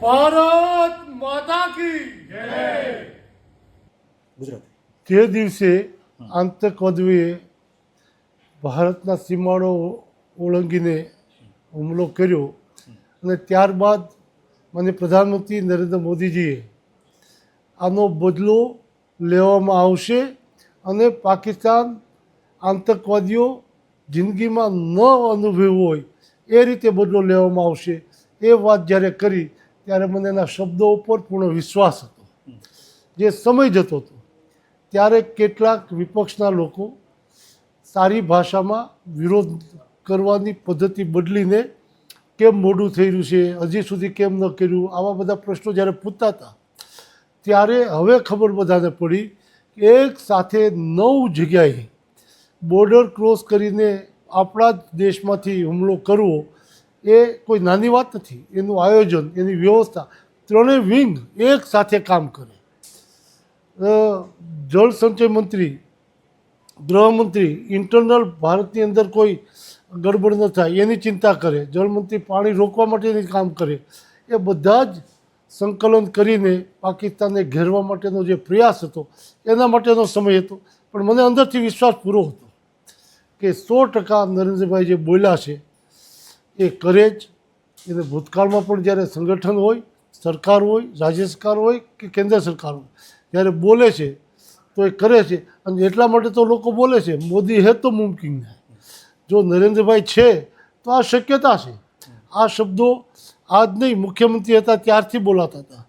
ભારત માતા કી જય. ગુજરાતી તે દિવસે આતંકવાદીઓએ ભારતના સીમાડો ઓળંગીને હુમલો કર્યો અને ત્યારબાદ મને પ્રધાનમંત્રી નરેન્દ્ર મોદીજીએ આનો બદલો લેવામાં આવશે અને પાકિસ્તાન આતંકવાદીઓ જિંદગીમાં ન અનુભવ્યો હોય એ રીતે બદલો લેવામાં આવશે એ વાત જ્યારે કરી ત્યારે મને એના શબ્દો ઉપર પૂર્ણ વિશ્વાસ હતો. જે સમય જતો હતો ત્યારે કેટલાક વિપક્ષના લોકો સારી ભાષામાં વિરોધ કરવાની પદ્ધતિ બદલીને કેમ મોડું થઈ રહ્યું છે, હજી સુધી કેમ ન કર્યું, આવા બધા પ્રશ્નો જ્યારે પૂછતા હતા ત્યારે હવે ખબર બધાને પડી કે એક સાથે 9 જગ્યાએ બોર્ડર ક્રોસ કરીને આપણા જ દેશમાંથી હુમલો કરવો એ કોઈ નાની વાત નથી. એનું આયોજન, એની વ્યવસ્થા, ત્રણેય વિંગ એક સાથે કામ કરે. જળ સંચય મંત્રી, ગૃહમંત્રી ઇન્ટરનલ ભારતની અંદર કોઈ ગડબડ ન થાય એની ચિંતા કરે, જળમંત્રી પાણી રોકવા માટેની કામ કરે. એ બધા જ સંકલન કરીને પાકિસ્તાનને ઘેરવા માટેનો જે પ્રયાસ હતો એના માટેનો સમય હતો. પણ મને અંદરથી વિશ્વાસ પૂરો હતો કે 100% નરેન્દ્રભાઈ જે બોલ્યા છે એ કરે જ. એને ભૂતકાળમાં પણ જ્યારે સંગઠન હોય, સરકાર હોય, રાજ્ય સરકાર હોય કે કેન્દ્ર સરકાર હોય, જ્યારે બોલે છે તો એ કરે છે. અને એટલા માટે તો લોકો બોલે છે મોદી હે તો મુમકિન હે. જો નરેન્દ્રભાઈ છે તો આ શક્યતા છે. આ શબ્દો આજ નહીં, મુખ્યમંત્રી હતા ત્યારથી બોલાતા હતા.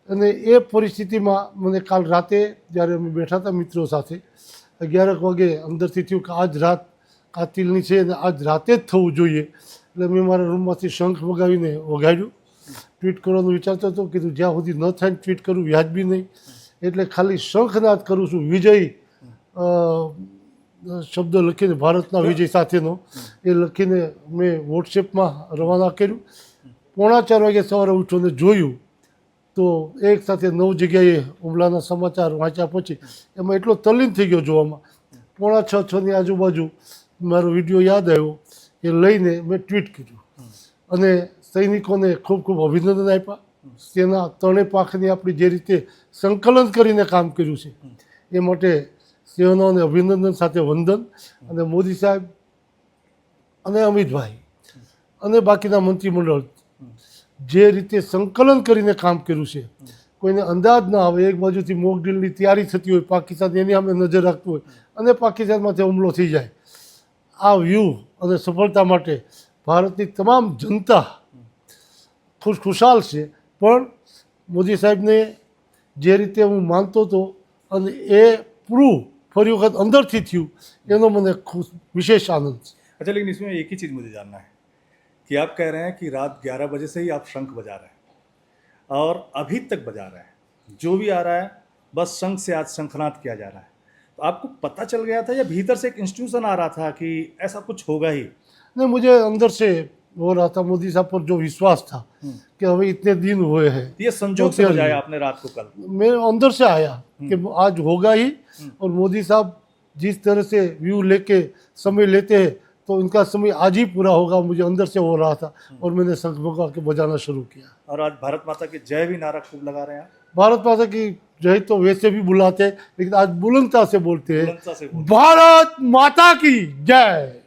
અને એ પરિસ્થિતિમાં મને કાલ રાતે જ્યારે અમે બેઠા હતા મિત્રો સાથે 11 વાગે અંદરથી થયું કે આજ રાત કાતિલની છે અને આજ રાતે જ થવું જોઈએ. એટલે મેં મારા રૂમમાંથી શંખ મગાવીને વગાડ્યું. ટ્વીટ કરવાનું વિચારતો હતો, કીધું જ્યાં સુધી ન થાય ટ્વીટ કરવું વ્યાજબી નહીં, એટલે ખાલી શંખનાદ કરું છું. વિજય શબ્દ લખીને ભારતના વિજય સાથેનો એ લખીને મેં વોટ્સએપમાં રવાના કર્યું. 3:45 વાગે સવારે ઉઠીને જોયું તો એક સાથે 9 જગ્યાએ હુમલાના સમાચાર વાંચ્યા પછી એમાં એટલો તલ્લીન થઈ ગયો જોવામાં. 5:45-6ની આજુબાજુ મારો વિડીયો યાદ આવ્યો, એ લઈને મેં ટ્વીટ કર્યું અને સૈનિકોને ખૂબ ખૂબ અભિનંદન આપ્યા. સેના ત્રણેય પાંખની આપણી જે રીતે સંકલન કરીને કામ કર્યું છે એ માટે સેનાઓને અભિનંદન સાથે વંદન. અને મોદી સાહેબ અને અમિતભાઈ અને બાકીના મંત્રીમંડળ જે રીતે સંકલન કરીને કામ કર્યું છે, કોઈને અંદાજ ના આવે. એક બાજુથી મોક ડ્રીલની તૈયારી થતી હોય, પાકિસ્તાન એની સામે નજર રાખતું હોય અને પાકિસ્તાનમાંથી હુમલો થઈ જાય. આ વ્યૂહ અને સફળતા માટે ભારતની તમામ જનતા ખુશાલ છે. પણ મોદી સાહેબને જે રીતે હું માનતો હતો અને એ પૂરું ફરી વખત અંદરથી થયું એનો મને વિશેષ આનંદ છે. अच्छा, लेकिन इसमें एक ही चीज़ मुझे जानना है कि आप कह रहे हैं कि रात 11 बजे से ही आप शंख बजा रहे हैं और अभी तक बजा रहे हैं, जो भी आ रहा है बस शंख से आज शंखनाद किया जा रहा है. तो आपको पता चल गया था या भीतर से एक इंस्टीट्यूशन आ रहा था कि ऐसा कुछ होगा ही? नहीं, मुझे अंदर से हो रहा था, मोदी साहब पर जो विश्वास था कि अभी इतने दिन हुए हैं. ये संजोग से बजाया आपने रात को कल? मैं अंदर से आया कि आज होगा ही. और मोदी साहब जिस तरह से व्यू लेके समय लेते हैं तो इनका समय आज ही पूरा होगा, मुझे अंदर से हो रहा था. और मैंने शंख भगा के बजाना शुरू किया. और आज भारत माता की जय भी नारा खूब लगा रहे हैं आप? भारत माता की जय तो वैसे भी बुलाते हैं, लेकिन आज बुलंदता से बोलते हैं बुलंदता से बोलो। भारत माता की जय.